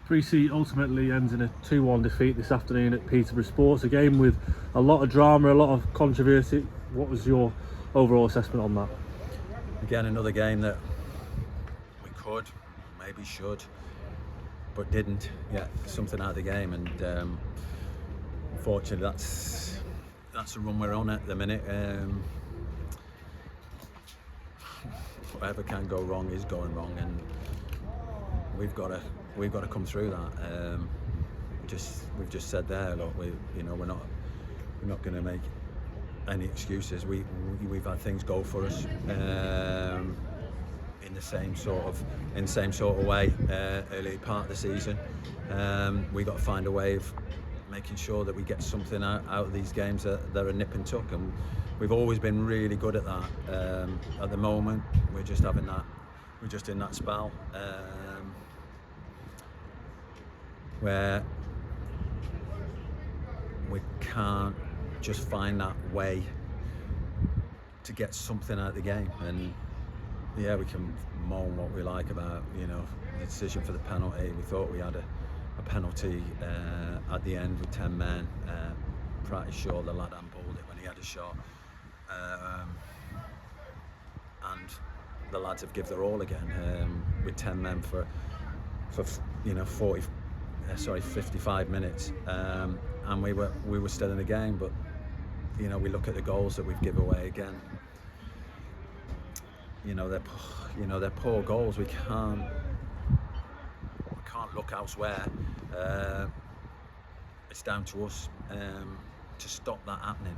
Preecy ultimately ends in a 2-1 defeat this afternoon at Peterborough Sports, a game with a lot of drama, a lot of controversy. What was your overall assessment on that? Again, another game that we could, maybe should, but didn't get something out of the game, and unfortunately that's the run we're on at the minute. Whatever can go wrong is going wrong, and we've got to come through that. We've just said there, look, we're not going to make any excuses. We've had things go for us in the same sort of way early part of the season. We got to find a way of making sure that we get something out of these games that are a nip and tuck, and we've always been really good at that. At the moment, we're just in that spell where we can't just find that way to get something out of the game. And yeah, we can moan what we like about, the decision for the penalty. We thought we had a penalty at the end with 10 men. Pretty sure the lad handballed it when he had a shot. And the lads have given their all again with 10 men for 55 minutes, and we were still in the game. But we look at the goals that we've given away again. They're poor goals. We can't look elsewhere. It's down to us to stop that happening.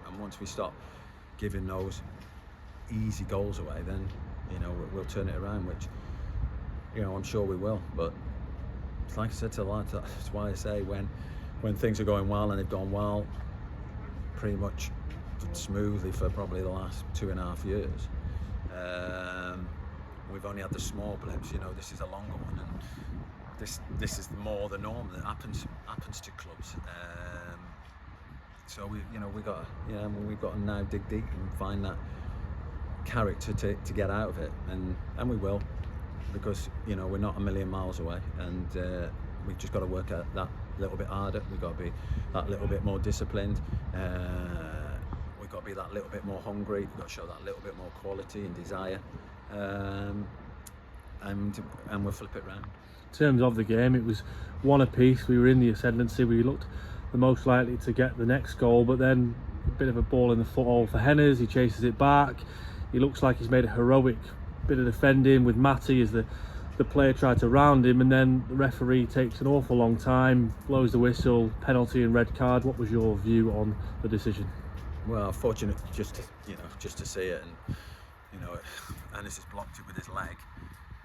And once we stop giving those easy goals away, then we'll turn it around, which I'm sure we will. But like I said to the lads, that's why I say when things are going well, and they've gone well pretty much smoothly for probably the last 2.5 years. We've only had the small blips. This is a longer one, and this is more the norm that happens to clubs. So we've got to now dig deep and find that character to get out of it, and we will, because we're not a million miles away, and we've just got to work at that little bit harder. We've got to be that little bit more disciplined. We've got to be that little bit more hungry. We've got to show that little bit more quality and desire, and we'll flip it round. In terms of the game, it was one apiece. We were in the ascendancy. We looked the most likely to get the next goal, but then a bit of a ball in the foothold for Henners. He chases it back. He looks like he's made a heroic bit of defending with Matty as the player tried to round him, and then the referee takes an awful long time, blows the whistle, penalty and red card. What was your view on the decision? Well, fortunate just to see it, and Ennis has blocked it with his leg,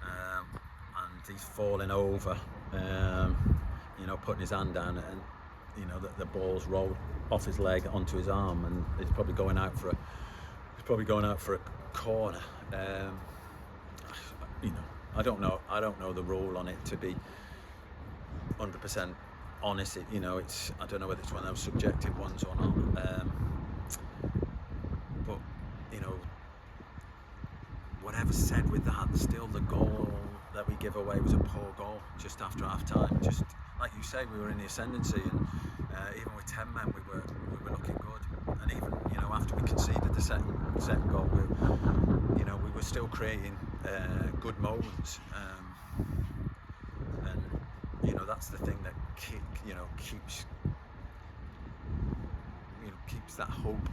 and he's falling over, putting his hand down, and the ball's rolled off his leg onto his arm, and it's probably going out for a corner. I don't know the rule on it, to be 100% honest. It's, I don't know whether it's one of those subjective ones or not. But whatever's said with that, still the goal that we give away was a poor goal just after half time. Just like you say, we were in the ascendancy, and even with 10 men, we were looking good. And even after we conceded the second goal, we were still creating good moments. And that's the thing that keeps that hope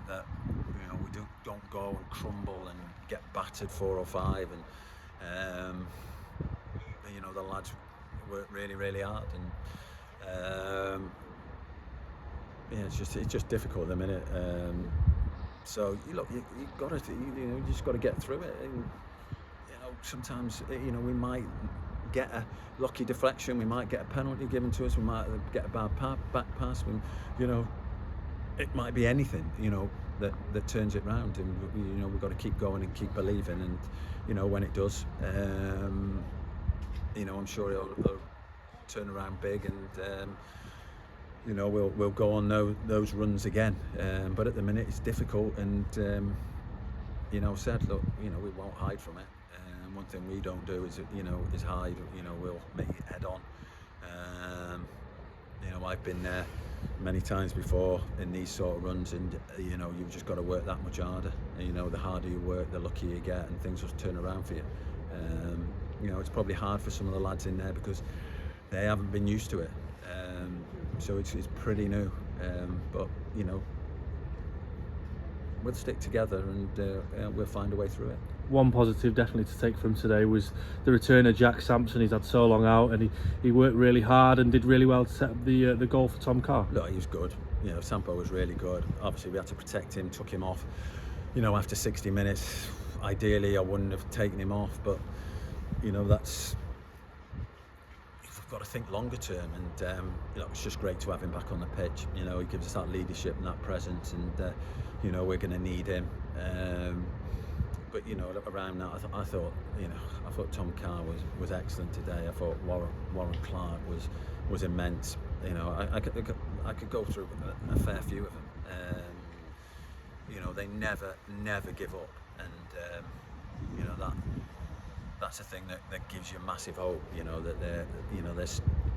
that we don't go and crumble and get battered 4 or 5, and the lads work really, really hard, and it's just difficult at the minute. So you just got to get through it, and sometimes we might get a lucky deflection, we might get a penalty given to us, we might get a bad back pass, it might be anything that turns it round, and we've got to keep going and keep believing, and when it does, I'm sure it'll turn around big, and we'll go on those runs again. But at the minute it's difficult, and said, look, we won't hide from it. one thing we don't do is hide. We'll meet head on. I've been there many times before in these sort of runs, and you've just got to work that much harder. The harder you work, the luckier you get, and things will turn around for you. It's probably hard for some of the lads in there because they haven't been used to it. So it's pretty new, but we'll stick together and we'll find a way through it. One positive definitely to take from today was the return of Jack Sampson. He's had so long out, and he worked really hard and did really well to set up the goal for Tom Carr. Look, he was good. Sampo was really good. Obviously we had to protect him, took him off after 60 minutes. Ideally I wouldn't have taken him off, but that's, we've got to think longer term, and it's just great to have him back on the pitch. He gives us that leadership and that presence, and we're going to need him. But around that, I thought Tom Carr was excellent today. I thought Warren Clark was immense. I could go through a fair few of them. They never give up, and that's a thing that gives you massive hope. That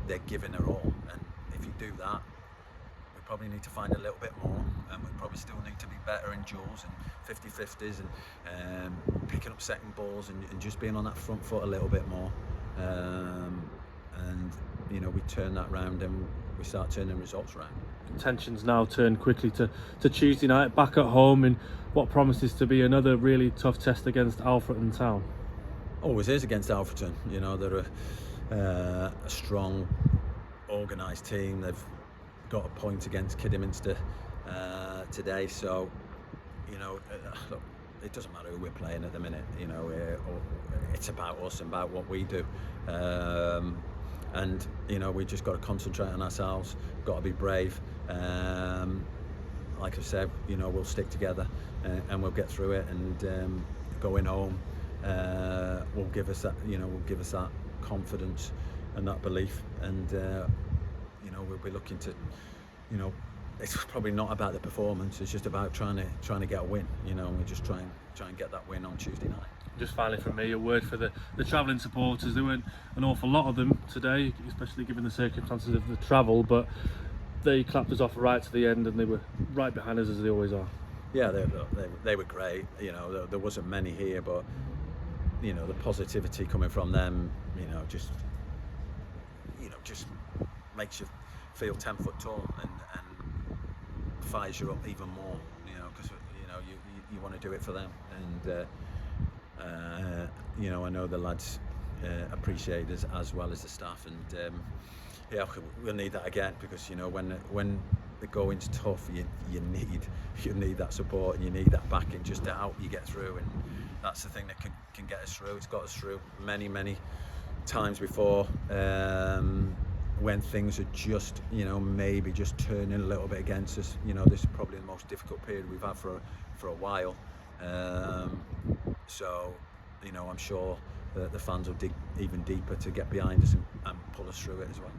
they're giving their all, and if you do that, we probably need to find a little bit more, and we probably still need to be better in duels and 50-50s and picking up second balls and just being on that front foot a little bit more. And we turn that round and we start turning results around. Tensions now turn quickly to Tuesday night, back at home in what promises to be another really tough test against Alfreton Town. Always is against Alfreton. They're a strong, organised team. They've got a point against Kidderminster today, so look, it doesn't matter who we're playing at the minute. It's about us and about what we do, and we just got to concentrate on ourselves. Got to be brave. Like I said, we'll stick together and we'll get through it. And going home will give us that confidence and that belief. And we'll be looking to, it's probably not about the performance. It's just about trying to get a win. And we just try and get that win on Tuesday night. Just finally from me, a word for the travelling supporters. There weren't an awful lot of them today, especially given the circumstances of the travel, but they clapped us off right to the end, and they were right behind us as they always are. Yeah, they were great. There wasn't many here, but the positivity coming from them, just makes you feel 10 foot tall and fires you up even more. Because you want to do it for them, and I know the lads appreciate us as well as the staff, and we'll need that again, because when the going's tough, you need that support, and you need that backing just to help you get through, and that's the thing that can get us through. It's got us through many times before, when things are just maybe just turning a little bit against us. This is probably the most difficult period we've had for a while. So I'm sure that the fans will dig even deeper to get behind us and pull us through it as well.